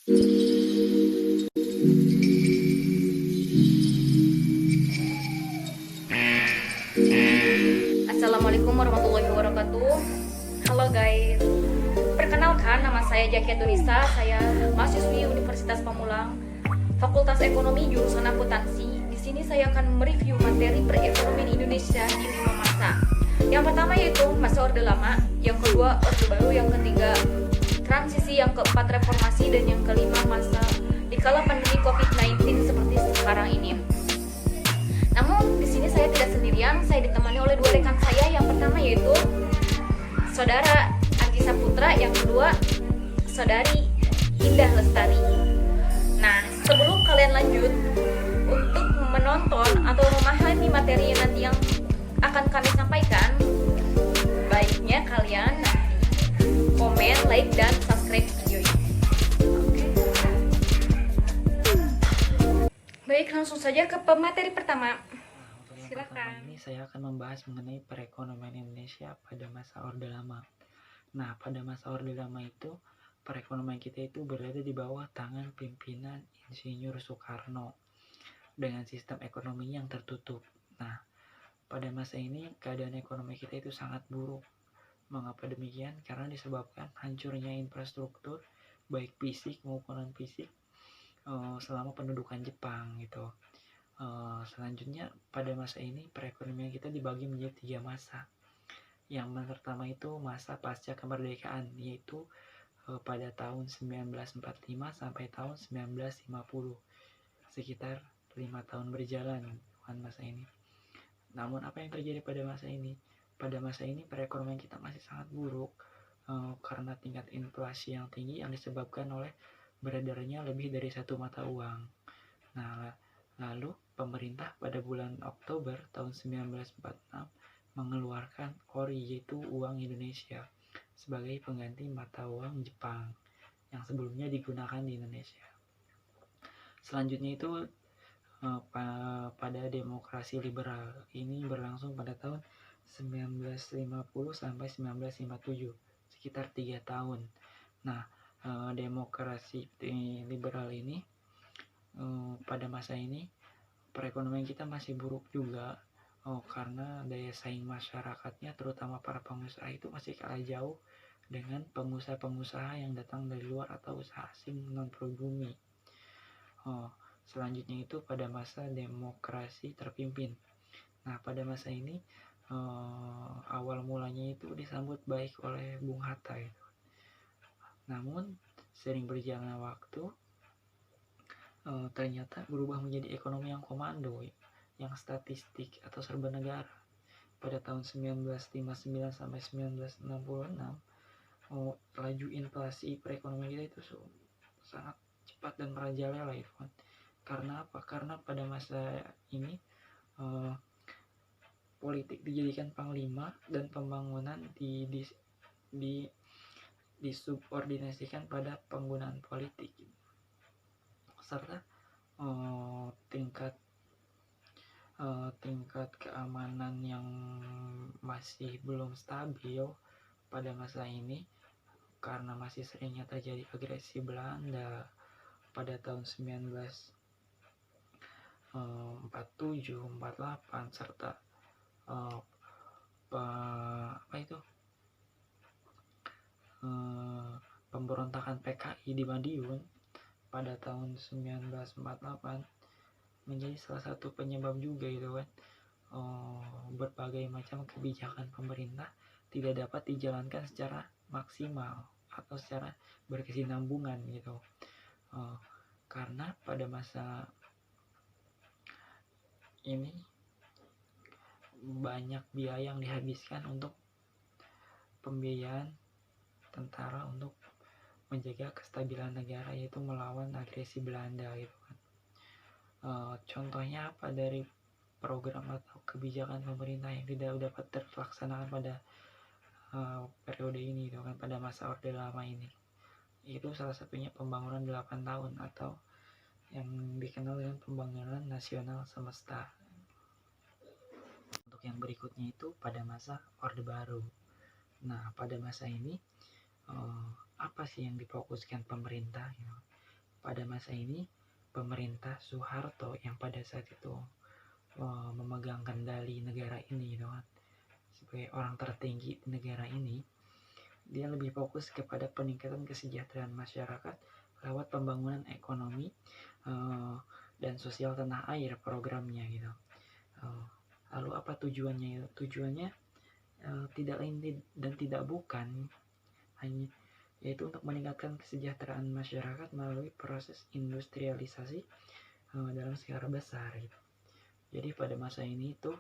Assalamualaikum warahmatullahi wabarakatuh. Halo guys, perkenalkan nama saya Jaki Tunisa. Saya mahasiswi Universitas Pamulang, Fakultas Ekonomi jurusan Akuntansi. Di sini saya akan mereview materi perekonomian Indonesia di 5 masa. Yang pertama yaitu masa Orde Lama, yang kedua Orde Baru, yang ketiga transisi, yang keempat reformasi, dan yang kelima masa dikala pandemi COVID-19 seperti sekarang ini. Namun di sini saya tidak sendirian, saya ditemani oleh dua rekan saya. Yang pertama yaitu Saudara Agi Saputra, yang kedua Saudari Indah Lestari. Nah, sebelum kalian lanjut untuk menonton atau memahami materi nanti yang akan kami sampaikan, baiknya kalian komen, like, dan subscribe video ini. Baik, langsung saja ke pemateri pertama. Silakan. Ini saya akan membahas mengenai perekonomian Indonesia pada masa Orde Lama. Nah, pada masa Orde Lama itu, perekonomian kita itu berada di bawah tangan pimpinan Insinyur Soekarno dengan sistem ekonomi yang tertutup. Nah, pada masa ini keadaan ekonomi kita itu sangat buruk. Mengapa demikian? Karena disebabkan hancurnya infrastruktur baik fisik maupun non fisik selama pendudukan Jepang gitu. Selanjutnya pada masa ini perekonomian kita dibagi menjadi 3 masa. Yang pertama itu masa pasca kemerdekaan, yaitu pada tahun 1945 sampai tahun 1950, sekitar 5 tahun berjalan masa ini. Namun apa yang terjadi pada masa ini? Pada masa ini perekonomian kita masih sangat buruk karena tingkat inflasi yang tinggi yang disebabkan oleh beredarnya lebih dari satu mata uang. Nah, lalu pemerintah pada bulan Oktober tahun 1946 mengeluarkan Ori, yaitu uang Indonesia, sebagai pengganti mata uang Jepang yang sebelumnya digunakan di Indonesia. Selanjutnya itu pada demokrasi liberal ini berlangsung pada tahun 1950 sampai 1957, sekitar 3 tahun. Nah, demokrasi liberal ini pada masa ini perekonomian kita masih buruk juga karena daya saing masyarakatnya, terutama para pengusaha, itu masih kalah jauh dengan pengusaha-pengusaha yang datang dari luar atau usaha asing non pribumi. Selanjutnya itu pada masa demokrasi terpimpin. Nah, pada masa ini awal mulanya itu disambut baik oleh Bung Hatta itu. Namun sering berjalannya waktu ternyata berubah menjadi ekonomi yang komando, yang statistik atau serba negara. Pada tahun 1959 sampai 1966, laju inflasi perekonomian kita itu sangat cepat dan merajalela itu kan. Karena apa? Karena pada masa ini politik dijadikan panglima dan pembangunan disubordinasikan pada penggunaan politik, serta tingkat keamanan yang masih belum stabil pada masa ini karena masih seringnya terjadi agresi Belanda pada tahun 1947, 48, serta pemberontakan PKI di Madiun pada tahun 1948 menjadi salah satu penyebab juga gitu kan. Berbagai macam kebijakan pemerintah tidak dapat dijalankan secara maksimal atau secara berkesinambungan gitu, karena pada masa ini banyak biaya yang dihabiskan untuk pembiayaan tentara untuk menjaga kestabilan negara, yaitu melawan agresi Belanda gitu kan. Contohnya apa dari program atau kebijakan pemerintah yang tidak dapat terlaksanakan pada periode ini gitu kan, pada masa Orde Lama ini, itu salah satunya pembangunan 8 tahun atau yang dikenal dengan pembangunan nasional semesta. Untuk yang berikutnya itu pada masa Orde Baru. Nah, pada masa ini apa sih yang difokuskan pemerintah gitu? pada masa ini pemerintah Soeharto yang pada saat itu memegang kendali negara ini gitu kan, sebagai orang tertinggi di negara ini, dia lebih fokus kepada peningkatan kesejahteraan masyarakat lewat pembangunan ekonomi dan sosial tanah air programnya gitu. Lalu apa tujuannya? Tujuannya tidak lain dan tidak bukan hanya yaitu untuk meningkatkan kesejahteraan masyarakat melalui proses industrialisasi dalam skala besar gitu. Jadi pada masa ini tuh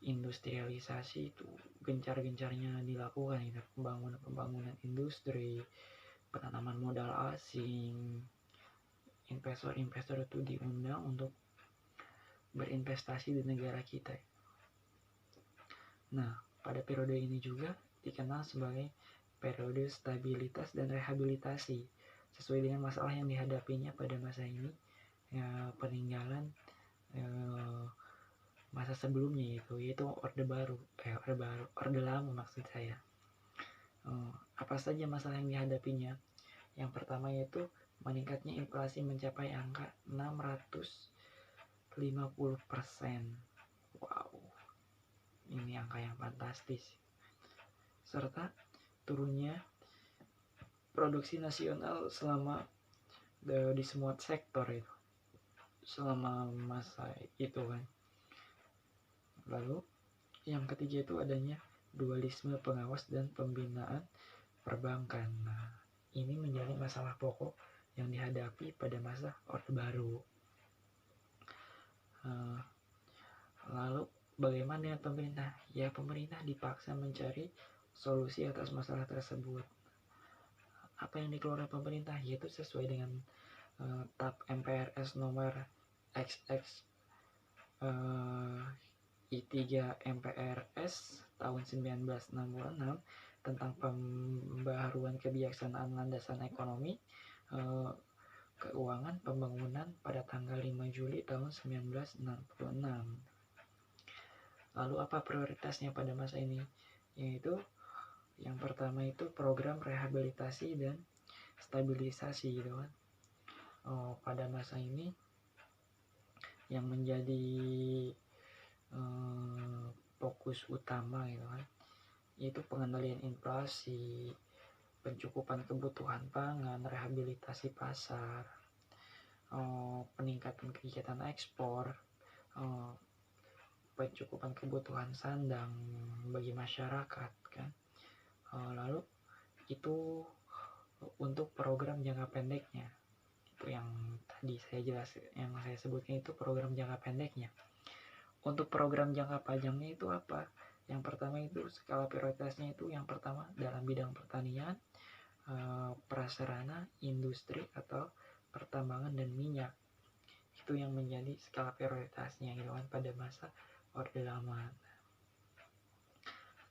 industrialisasi itu gencar-gencarnya dilakukan gitu. Pembangunan industri, penanaman modal asing, investor-investor itu diundang untuk berinvestasi di negara kita. Nah, pada periode ini juga dikenal sebagai periode stabilitas dan rehabilitasi sesuai dengan masalah yang dihadapinya pada masa ini, peninggalan masa sebelumnya yaitu orde lama maksud saya. Apa saja masalah yang dihadapinya? Yang pertama yaitu meningkatnya inflasi mencapai angka 650%. Wow, ini angka yang fantastis. Serta turunnya produksi nasional selama di semua sektor itu selama masa itu kan. Lalu yang ketiga itu adanya dualisme pengawas dan pembinaan perbankan. Nah, ini menjadi masalah pokok yang dihadapi pada masa Orde Baru. Lalu bagaimana dengan pemerintah? Ya, pemerintah dipaksa mencari solusi atas masalah tersebut. Apa yang dikeluarkan pemerintah? Yaitu sesuai dengan TAP MPRS nomor XX I3 MPRS tahun 1966 tentang pembaharuan kebijaksanaan landasan ekonomi keuangan pembangunan pada tanggal 5 Juli tahun 1966. Lalu apa prioritasnya pada masa ini? Yaitu yang pertama itu program rehabilitasi dan stabilisasi gitu kan. Pada masa ini yang menjadi fokus utama gitu kan, yaitu pengendalian inflasi, pencukupan kebutuhan pangan, rehabilitasi pasar, peningkatan kegiatan ekspor, pencukupan kebutuhan sandang bagi masyarakat kan. Lalu itu untuk program jangka pendeknya, itu yang tadi saya sebutkan itu program jangka pendeknya. Untuk program jangka panjangnya itu apa? Yang pertama itu skala prioritasnya itu yang pertama dalam bidang pertanian, prasarana, industri atau pertambangan dan minyak. Itu yang menjadi skala prioritasnya gitu kan pada masa Orde Lama.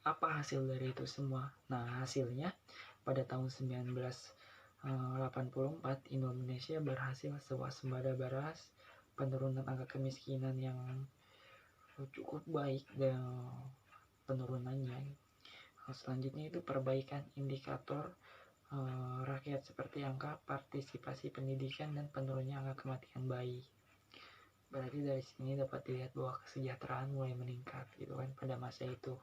Apa hasil dari itu semua? Nah, hasilnya pada tahun 1984 Indonesia berhasil swasembada beras, penurunan angka kemiskinan yang cukup baik dan penurunannya. Selanjutnya itu perbaikan indikator rakyat seperti angka partisipasi pendidikan dan penurunnya angka kematian bayi. Berarti dari sini dapat dilihat bahwa kesejahteraan mulai meningkat gitu kan pada masa itu.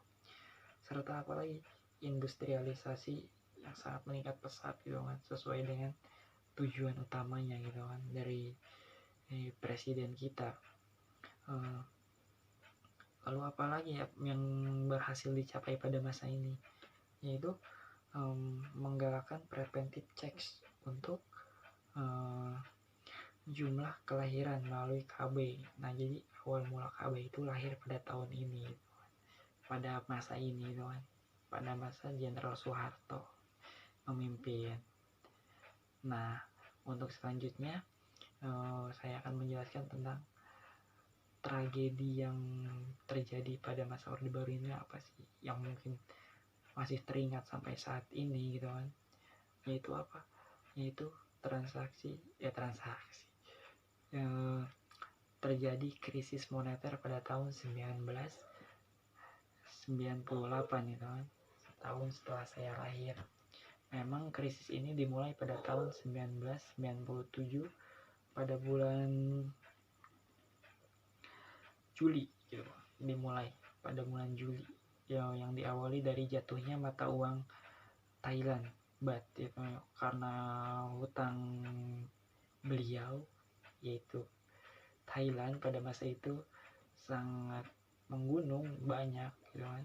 Serta apalagi industrialisasi yang sangat meningkat pesat gitu kan, sesuai dengan tujuan utamanya gitu kan dari presiden kita. Lalu apalagi yang berhasil dicapai pada masa ini? Yaitu menggalakkan preventive checks untuk jumlah kelahiran melalui KB. Nah, jadi awal mula KB itu lahir pada tahun ini, pada masa ini kan, pada masa Jenderal Soeharto memimpin. Nah, untuk selanjutnya saya akan menjelaskan tentang tragedi yang terjadi pada masa Orde Baru ini apa sih, yang mungkin masih teringat sampai saat ini gitu kan. Yaitu apa? Yaitu terjadi krisis moneter pada tahun 1998 gitu kan, setahun setelah saya lahir. Memang krisis ini dimulai pada tahun 1997 pada bulan Juli gitu. Dimulai pada bulan Juli yang diawali dari jatuhnya mata uang Thailand baht gitu, karena hutang beliau yaitu Thailand pada masa itu sangat menggunung banyak gitu kan.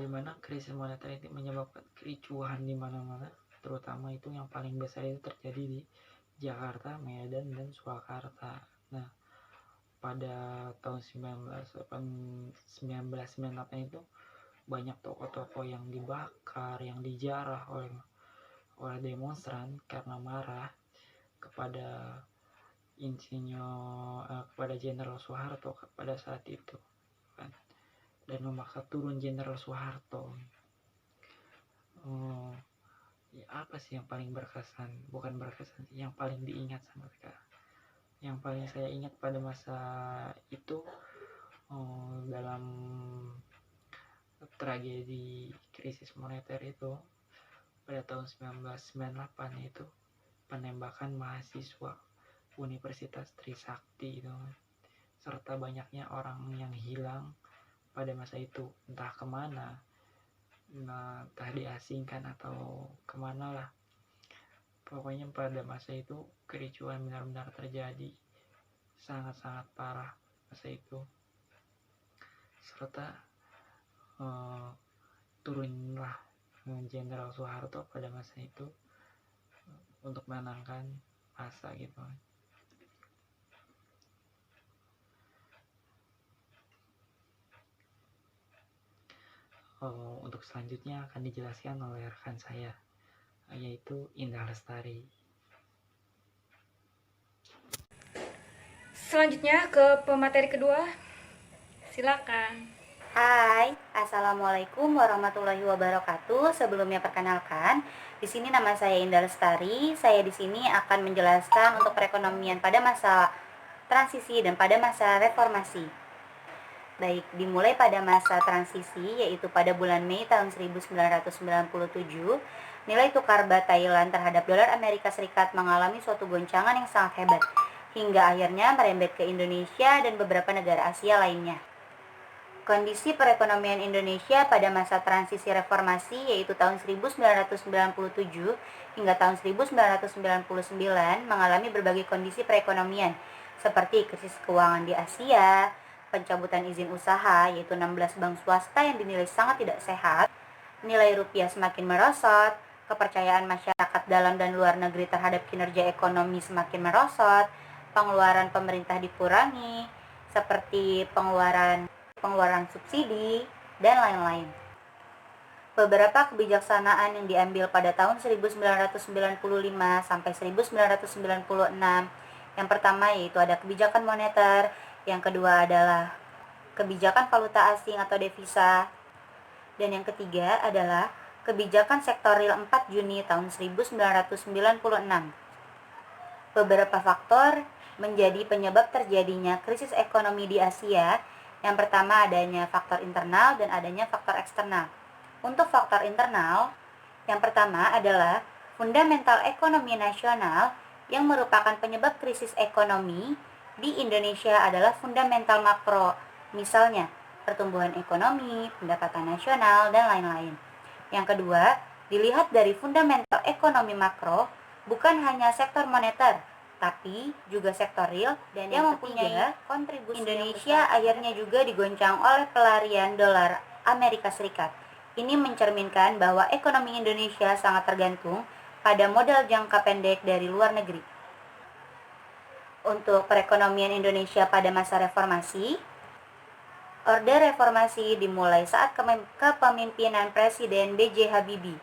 Dimana krisis moneter ini menyebabkan kericuhan di mana-mana, terutama itu yang paling besar itu terjadi di Jakarta, Medan, dan Surakarta. Nah, pada tahun 1998 itu banyak toko-toko yang dibakar, yang dijarah oleh demonstran karena marah kepada kepada Jenderal Soeharto pada saat itu kan, dan memaksa turun Jenderal Soeharto. Ya apa sih yang paling berkesan, bukan berkesan, yang paling diingat sama mereka, yang paling saya ingat pada masa itu dalam tragedi krisis moneter itu pada tahun 1998 itu penembakan mahasiswa Universitas Trisakti itu, serta banyaknya orang yang hilang pada masa itu, entah kemana, entah diasingkan atau kemana lah. Pokoknya pada masa itu kericuhan benar-benar terjadi, sangat-sangat parah masa itu. Serta turunlah Jenderal Soeharto pada masa itu untuk menenangkan masa gitu. Untuk selanjutnya akan dijelaskan oleh rekan saya, yaitu Indah Lestari. Selanjutnya ke pemateri kedua, silakan. Hai, assalamualaikum warahmatullahi wabarakatuh. Sebelumnya perkenalkan, di sini nama saya Indah Lestari. Saya di sini akan menjelaskan untuk perekonomian pada masa transisi dan pada masa reformasi. Baik, dimulai pada masa transisi, yaitu pada bulan Mei tahun 1997, nilai tukar baht Thailand terhadap dolar Amerika Serikat mengalami suatu goncangan yang sangat hebat, hingga akhirnya merembet ke Indonesia dan beberapa negara Asia lainnya. Kondisi perekonomian Indonesia pada masa transisi reformasi, yaitu tahun 1997 hingga tahun 1999, mengalami berbagai kondisi perekonomian, seperti krisis keuangan di Asia, pencabutan izin usaha, yaitu 16 bank swasta yang dinilai sangat tidak sehat, nilai rupiah semakin merosot, kepercayaan masyarakat dalam dan luar negeri terhadap kinerja ekonomi semakin merosot, pengeluaran pemerintah dikurangi, seperti pengeluaran subsidi, dan lain-lain. Beberapa kebijaksanaan yang diambil pada tahun 1995 sampai 1996, yang pertama yaitu ada kebijakan moneter, yang kedua adalah kebijakan valuta asing atau devisa, dan yang ketiga adalah kebijakan sektoril 4 Juni tahun 1996. Beberapa faktor menjadi penyebab terjadinya krisis ekonomi di Asia. Yang pertama adanya faktor internal dan adanya faktor eksternal. Untuk faktor internal, yang pertama adalah fundamental ekonomi nasional yang merupakan penyebab krisis ekonomi di Indonesia adalah fundamental makro, misalnya pertumbuhan ekonomi, pendapatan nasional, dan lain-lain. Yang kedua, dilihat dari fundamental ekonomi makro, bukan hanya sektor moneter, tapi juga sektor real, dan yang mempunyai kontribusi Indonesia akhirnya juga digoncang oleh pelarian dolar Amerika Serikat. Ini mencerminkan bahwa ekonomi Indonesia sangat tergantung pada modal jangka pendek dari luar negeri. Untuk perekonomian Indonesia pada masa reformasi, Orde Reformasi dimulai saat kepemimpinan Presiden B.J. Habibie.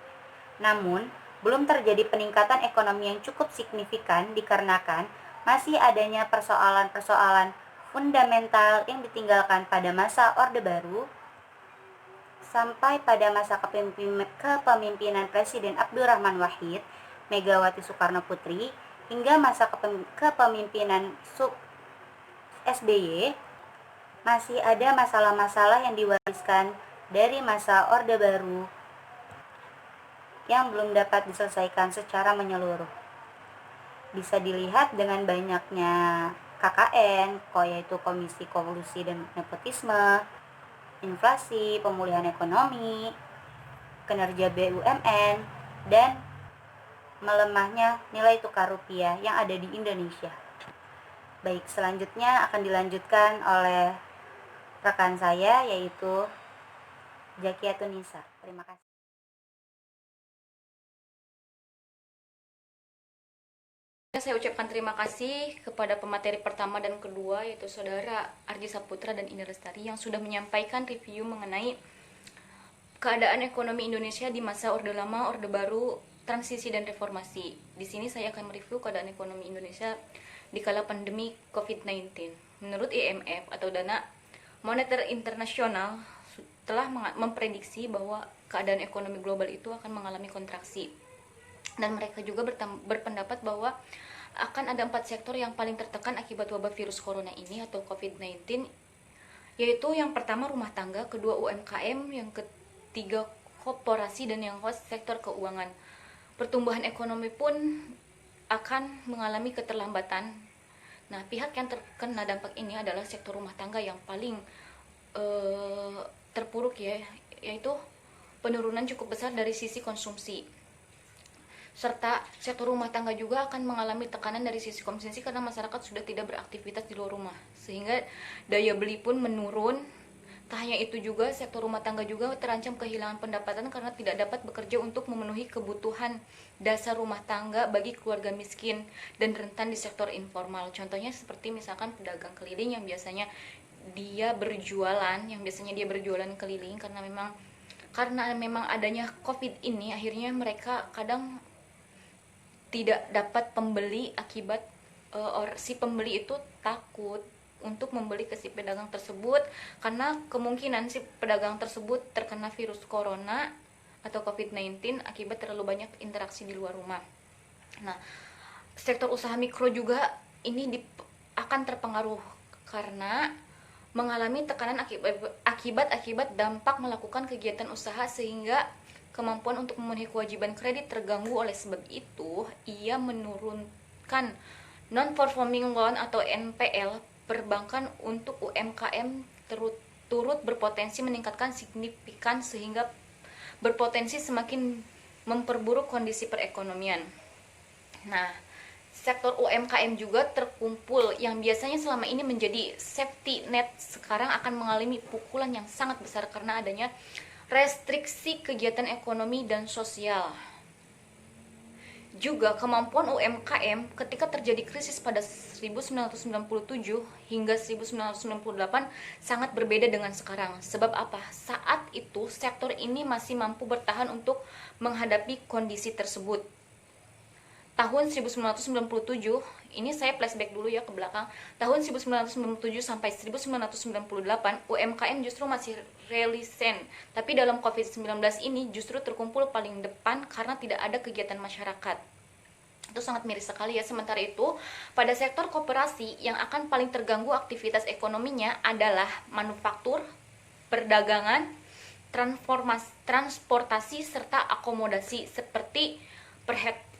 Namun, belum terjadi peningkatan ekonomi yang cukup signifikan dikarenakan masih adanya persoalan-persoalan fundamental yang ditinggalkan pada masa Orde Baru sampai pada masa kepemimpinan Presiden Abdurrahman Wahid, Megawati Soekarno Putri, hingga masa kepemimpinan SBY, masih ada masalah-masalah yang diwariskan dari masa Orde Baru yang belum dapat diselesaikan secara menyeluruh. Bisa dilihat dengan banyaknya KKN, yaitu Komisi Kolusi dan Nepotisme, inflasi, pemulihan ekonomi, kinerja BUMN, dan melemahnya nilai tukar rupiah yang ada di Indonesia. Baik, selanjutnya akan dilanjutkan oleh rekan saya, yaitu Zakia Tunisa. Terima kasih. Saya ucapkan terima kasih kepada pemateri pertama dan kedua, yaitu Saudara Arji Saputra dan Indah Lestari, yang sudah menyampaikan review mengenai keadaan ekonomi Indonesia di masa Orde Lama, Orde Baru, transisi dan reformasi. Di sini saya akan mereview keadaan ekonomi Indonesia di kala pandemi COVID-19. Menurut IMF atau Dana Moneter Internasional telah memprediksi bahwa keadaan ekonomi global itu akan mengalami kontraksi. Dan mereka juga berpendapat bahwa akan ada 4 sektor yang paling tertekan akibat wabah virus corona ini atau COVID-19, yaitu yang pertama rumah tangga, kedua UMKM, yang ketiga korporasi, dan yang keempat sektor keuangan. Pertumbuhan ekonomi pun akan mengalami keterlambatan. Nah, pihak yang terkena dampak ini adalah sektor rumah tangga yang paling terpuruk ya, yaitu penurunan cukup besar dari sisi konsumsi. Serta sektor rumah tangga juga akan mengalami tekanan dari sisi konsumsi karena masyarakat sudah tidak beraktivitas di luar rumah, sehingga daya beli pun menurun. Tak hanya itu juga, sektor rumah tangga juga terancam kehilangan pendapatan karena tidak dapat bekerja untuk memenuhi kebutuhan dasar rumah tangga bagi keluarga miskin dan rentan di sektor informal. Contohnya seperti misalkan pedagang keliling yang biasanya dia berjualan keliling, karena memang adanya COVID ini, akhirnya mereka kadang tidak dapat pembeli akibat si pembeli itu takut untuk membeli ke si pedagang tersebut karena kemungkinan si pedagang tersebut terkena virus corona atau COVID-19 akibat terlalu banyak interaksi di luar rumah. Nah, sektor usaha mikro juga ini akan terpengaruh karena mengalami tekanan akibat dampak melakukan kegiatan usaha, sehingga kemampuan untuk memenuhi kewajiban kredit terganggu. Oleh sebab itu, ia menurunkan non-performing loan atau NPL perbankan untuk UMKM turut berpotensi meningkatkan signifikan, sehingga berpotensi semakin memperburuk kondisi perekonomian. Nah, sektor UMKM juga terkumpul yang biasanya selama ini menjadi safety net, sekarang akan mengalami pukulan yang sangat besar karena adanya restriksi kegiatan ekonomi dan sosial. Juga kemampuan UMKM ketika terjadi krisis pada 1997 hingga 1998 sangat berbeda dengan sekarang. Sebab apa? Saat itu sektor ini masih mampu bertahan untuk menghadapi kondisi tersebut. Tahun 1997, ini saya flashback dulu ya ke belakang. Tahun 1997 sampai 1998, UMKM justru masih relisen. Tapi dalam COVID-19 ini justru terkumpul paling depan karena tidak ada kegiatan masyarakat. Itu sangat miris sekali ya. Sementara itu, pada sektor koperasi yang akan paling terganggu aktivitas ekonominya adalah manufaktur, perdagangan, transportasi, serta akomodasi seperti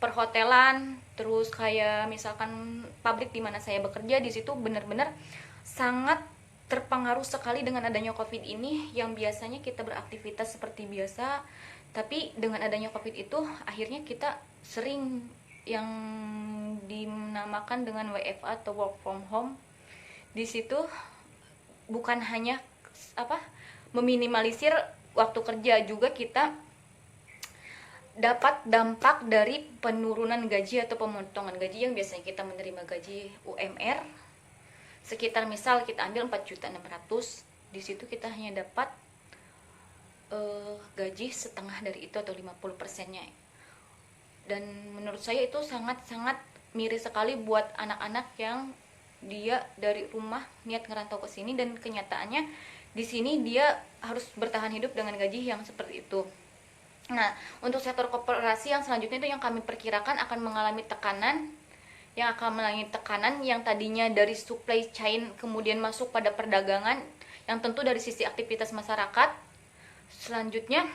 perhotelan, terus kayak misalkan pabrik di mana saya bekerja, di situ benar-benar sangat terpengaruh sekali dengan adanya COVID ini, yang biasanya kita beraktivitas seperti biasa, tapi dengan adanya COVID itu akhirnya kita sering yang dinamakan dengan WFA atau work from home. Di situ bukan hanya meminimalisir waktu kerja, juga kita dapat dampak dari penurunan gaji atau pemotongan gaji yang biasanya kita menerima gaji UMR sekitar, misal kita ambil 4.600.000, di situ kita hanya dapat gaji setengah dari itu atau 50%-nya. Dan menurut saya itu sangat-sangat miris sekali buat anak-anak yang dia dari rumah niat ngerantau ke sini, dan kenyataannya di sini dia harus bertahan hidup dengan gaji yang seperti itu. Nah, untuk sektor koperasi yang selanjutnya itu yang kami perkirakan akan mengalami tekanan, yang tadinya dari supply chain kemudian masuk pada perdagangan, yang tentu dari sisi aktivitas masyarakat Selanjutnya,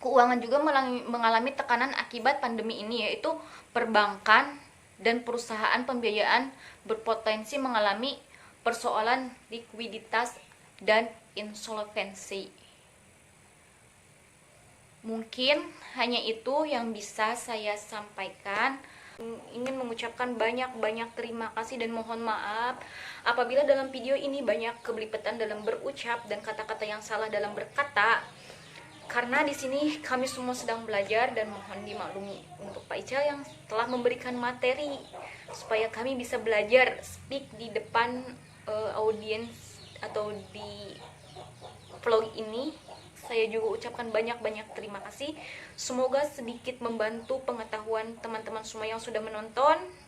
keuangan juga mengalami tekanan akibat pandemi ini, yaitu perbankan dan perusahaan pembiayaan berpotensi mengalami persoalan likuiditas dan insolvensi. Mungkin hanya itu yang bisa saya sampaikan. Ingin mengucapkan banyak-banyak terima kasih dan mohon maaf apabila dalam video ini banyak kebelipetan dalam berucap dan kata-kata yang salah dalam berkata. Karena di sini kami semua sedang belajar dan mohon dimaklumi untuk Pak Ical yang telah memberikan materi supaya kami bisa belajar speak di depan audiens atau di vlog ini. Saya juga ucapkan banyak-banyak terima kasih. Semoga sedikit membantu pengetahuan teman-teman semua yang sudah menonton.